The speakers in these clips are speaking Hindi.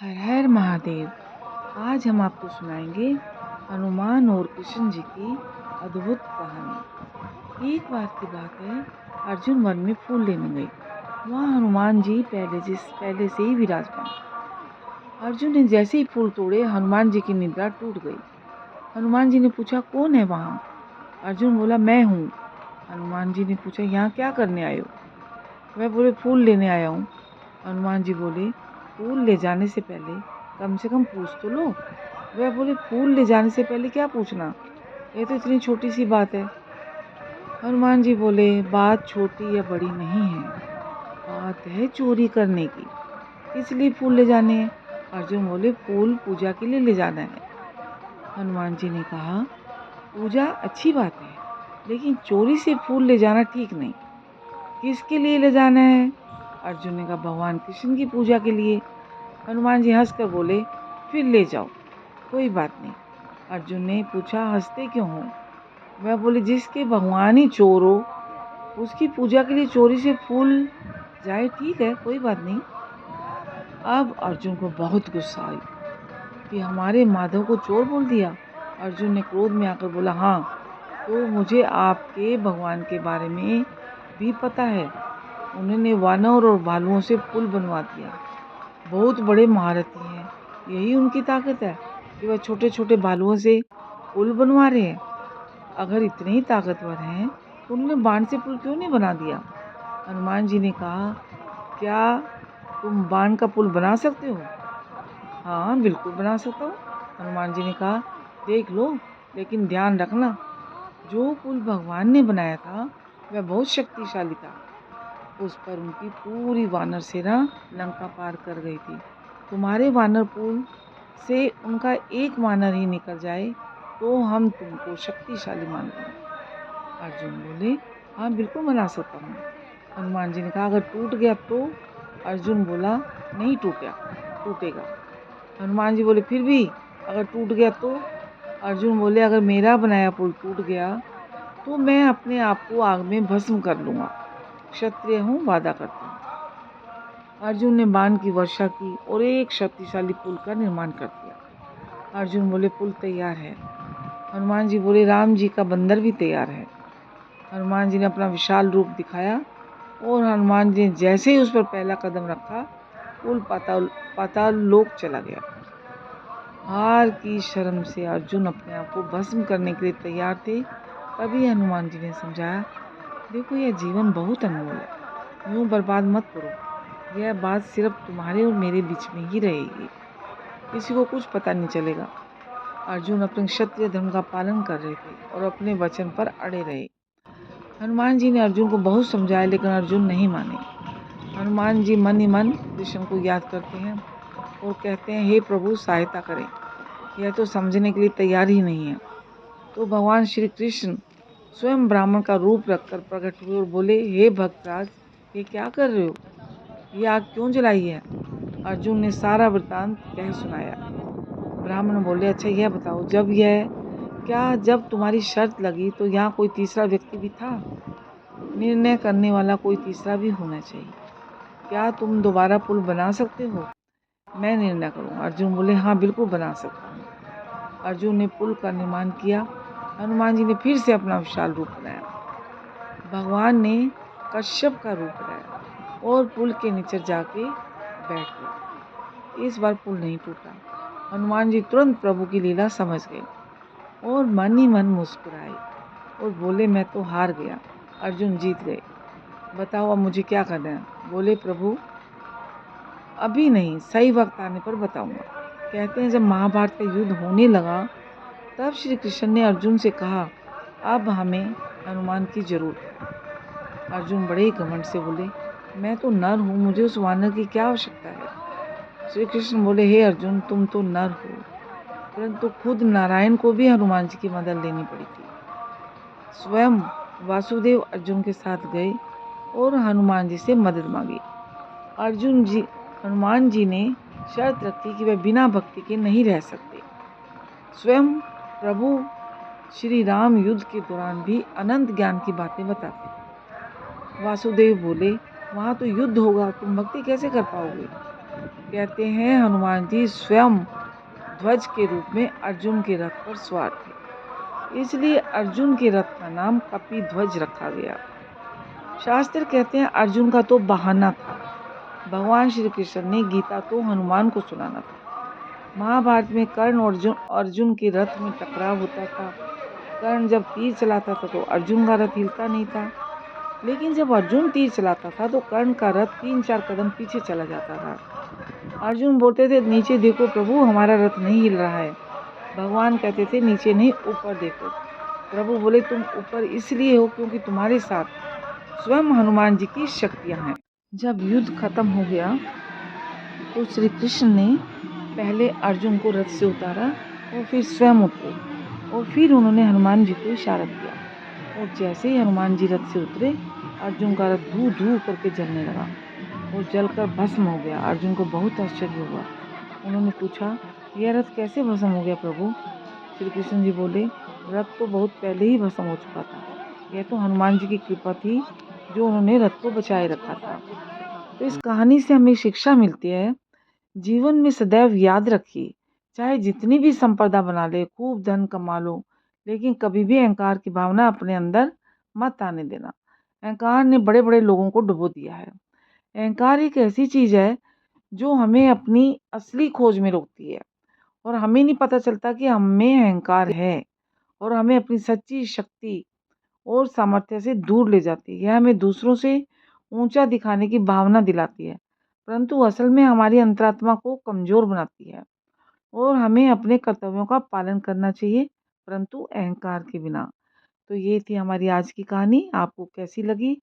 हर हर महादेव। आज हम आपको सुनाएंगे हनुमान और कृष्ण जी की अद्भुत कहानी। एक बार की बात है, अर्जुन वन में फूल लेने गए। वहाँ हनुमान जी पहले से ही विराजमान। अर्जुन ने जैसे ही फूल तोड़े, हनुमान जी की निद्रा टूट गई। हनुमान जी ने पूछा, कौन है वहाँ? अर्जुन बोला, मैं हूँ। हनुमान जी ने पूछा, यहाँ क्या करने आए हो? वह बोले, फूल लेने आया हूँ। हनुमान जी बोले, फूल ले जाने से पहले कम से कम पूछ तो लो। वह बोले, फूल ले जाने से पहले क्या पूछना, ये तो इतनी छोटी सी बात है। हनुमान जी बोले, बात छोटी या बड़ी नहीं है, बात है चोरी करने की, इसलिए फूल ले जाने हैं। अर्जुन बोले, फूल पूजा के लिए ले जाना है। हनुमान जी ने कहा, पूजा अच्छी बात है, लेकिन चोरी से फूल ले जाना ठीक नहीं। किसके लिए ले जाना है? अर्जुन ने कहा, भगवान कृष्ण की पूजा के लिए। हनुमान जी हंसकर बोले, फिर ले जाओ, कोई बात नहीं। अर्जुन ने पूछा, हंसते क्यों हो? वह बोले, जिसके भगवान ही चोर हो, उसकी पूजा के लिए चोरी से फूल जाए, ठीक है, कोई बात नहीं। अब अर्जुन को बहुत गुस्सा आई कि हमारे माधव को चोर बोल दिया। अर्जुन ने क्रोध में आकर बोला, हाँ, तो मुझे आपके भगवान के बारे में भी पता है। उन्होंने वानर और भालुओं से पुल बनवा दिया। बहुत बड़े महारथी हैं, यही उनकी ताकत है कि वह छोटे छोटे भालुओं से पुल बनवा रहे हैं। अगर इतने ही ताकतवर हैं तो उन्होंने बाण से पुल क्यों नहीं बना दिया? हनुमान जी ने कहा, क्या तुम बाण का पुल बना सकते हो? हाँ, बिल्कुल बना सकता हूँ। हनुमान जी ने कहा, देख लो, लेकिन ध्यान रखना, जो पुल भगवान ने बनाया था वह बहुत शक्तिशाली था। उस पर उनकी पूरी वानर सेना लंका पार कर गई थी। तुम्हारे वानर पुल से उनका एक वानर ही निकल जाए तो हम तुमको शक्तिशाली मान लेंगे। अर्जुन बोले, हाँ, बिल्कुल बना सकता हूँ। हनुमान जी ने कहा, अगर टूट गया तो? अर्जुन बोला, नहीं टूटेगा। हनुमान जी बोले, फिर भी अगर टूट गया तो? अर्जुन बोले, अगर मेरा बनाया पुल टूट गया तो मैं अपने आप को आग में भस्म कर लूंगा। क्षत्रिय हूँ, वादा करता हूँ। अर्जुन ने बाण की वर्षा की और एक शक्तिशाली पुल का निर्माण कर दिया। अर्जुन बोले, पुल तैयार है। हनुमान जी बोले, राम जी का बंदर भी तैयार है। हनुमान जी ने अपना विशाल रूप दिखाया और हनुमान जी ने जैसे ही उस पर पहला कदम रखा, पुल पाताल लोक चला गया। हार की शर्म से अर्जुन अपने आप को भस्म करने के लिए तैयार थे। तभी हनुमान जी ने समझाया, देखो, यह जीवन बहुत अनमोल है, यूं बर्बाद मत करो। यह बात सिर्फ तुम्हारे और मेरे बीच में ही रहेगी, किसी को कुछ पता नहीं चलेगा। अर्जुन अपने क्षत्रिय धर्म का पालन कर रहे थे और अपने वचन पर अड़े रहे। हनुमान जी ने अर्जुन को बहुत समझाया, लेकिन अर्जुन नहीं माने। हनुमान जी मन ही मन कृष्ण को याद करते हैं और कहते हैं, हे प्रभु, सहायता करें, यह तो समझने के लिए तैयार ही नहीं है। तो भगवान श्री कृष्ण स्वयं ब्राह्मण का रूप रखकर प्रकट हुए और बोले, हे भक्तराज, ये क्या कर रहे हो? ये आग क्यों जलाई है? अर्जुन ने सारा वृतांत कह सुनाया। ब्राह्मण बोले, अच्छा, यह बताओ, जब तुम्हारी शर्त लगी तो यहाँ कोई तीसरा व्यक्ति भी था? निर्णय करने वाला कोई तीसरा भी होना चाहिए। क्या तुम दोबारा पुल बना सकते हो? मैं निर्णय करूँ। अर्जुन बोले, हाँ, बिल्कुल बना सकता हूँ। अर्जुन ने पुल का निर्माण किया। हनुमान जी ने फिर से अपना विशाल रूप बनाया। भगवान ने कश्यप का रूप बनाया और पुल के नीचे जाके बैठ गए। इस बार पुल नहीं टूटा। हनुमान जी तुरंत प्रभु की लीला समझ गए और मन ही मन मुस्कुराए और बोले, मैं तो हार गया, अर्जुन जीत गए। बताओ, अब मुझे क्या करना है? बोले, प्रभु, अभी नहीं, सही वक्त आने पर बताऊंगा। कहते हैं, जब महाभारत का युद्ध होने लगा तब श्री कृष्ण ने अर्जुन से कहा, अब हमें हनुमान की जरूरत है। अर्जुन बड़े ही घमंड से बोले, मैं तो नर हूँ, मुझे उस वानर की क्या आवश्यकता है? श्री कृष्ण बोले, हे अर्जुन, तुम तो नर हो, परंतु खुद नारायण को भी हनुमान जी की मदद लेनी पड़ी थी। स्वयं वासुदेव अर्जुन के साथ गए और हनुमान जी से मदद मांगी। हनुमान जी ने शर्त रखी कि वे बिना भक्ति के नहीं रह सकते। स्वयं प्रभु श्री राम युद्ध के दौरान भी अनंत ज्ञान की बातें बताते थे। वासुदेव बोले, वहां तो युद्ध होगा, तुम भक्ति कैसे कर पाओगे? कहते हैं हनुमान जी स्वयं ध्वज के रूप में अर्जुन के रथ पर सवार थे, इसलिए अर्जुन के रथ का नाम कपिध्वज रखा गया। शास्त्र कहते हैं अर्जुन का तो बहाना था, भगवान श्री कृष्ण ने गीता तो हनुमान को सुनाना था। महाभारत में कर्ण और अर्जुन के रथ में टकराव होता था। कर्ण जब तीर चलाता था तो अर्जुन का रथ हिलता नहीं था, लेकिन जब अर्जुन तीर चलाता था तो कर्ण का रथ 3-4 कदम पीछे चला जाता था। अर्जुन बोलते थे नीचे देखो प्रभु, हमारा रथ नहीं हिल रहा है। भगवान कहते थे नीचे नहीं ऊपर देखो। प्रभु बोले तुम ऊपर इसलिए हो क्योंकि तुम्हारे साथ स्वयं हनुमान जी की शक्तियां हैं। जब युद्ध खत्म हो गया तो श्री कृष्ण ने पहले अर्जुन को रथ से उतारा और फिर स्वयं उतरे और फिर उन्होंने हनुमान जी को इशारा किया और जैसे ही हनुमान जी रथ से उतरे अर्जुन का रथ धू धू करके जलने लगा और जलकर भस्म हो गया। अर्जुन को बहुत आश्चर्य हुआ। उन्होंने पूछा यह रथ कैसे भस्म हो गया प्रभु? श्री कृष्ण जी बोले रथ तो बहुत पहले ही भस्म हो चुका था, यह तो हनुमान जी की कृपा थी जो उन्होंने रथ को बचाए रखा था। तो इस कहानी से हमें शिक्षा मिलती है, जीवन में सदैव याद रखिए, चाहे जितनी भी संपदा बना ले, खूब धन कमा लो, लेकिन कभी भी अहंकार की भावना अपने अंदर मत आने देना। अहंकार ने बड़े बड़े लोगों को डुबो दिया है। अहंकार एक ऐसी चीज है जो हमें अपनी असली खोज में रोकती है और हमें नहीं पता चलता कि हमें अहंकार है और हमें अपनी सच्ची शक्ति और सामर्थ्य से दूर ले जाती है। यह हमें दूसरों से ऊंचा दिखाने की भावना दिलाती है, परंतु असल में हमारी अंतरात्मा को कमजोर बनाती है और हमें अपने कर्तव्यों का पालन करना चाहिए, परंतु अहंकार के बिना। तो ये थी हमारी आज की कहानी। आपको कैसी लगी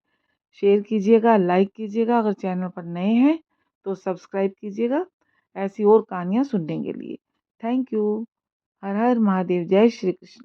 शेयर कीजिएगा, लाइक कीजिएगा। अगर चैनल पर नए हैं तो सब्सक्राइब कीजिएगा ऐसी और कहानियाँ सुनने के लिए। Thank you. हर हर महादेव। जय श्री कृष्ण।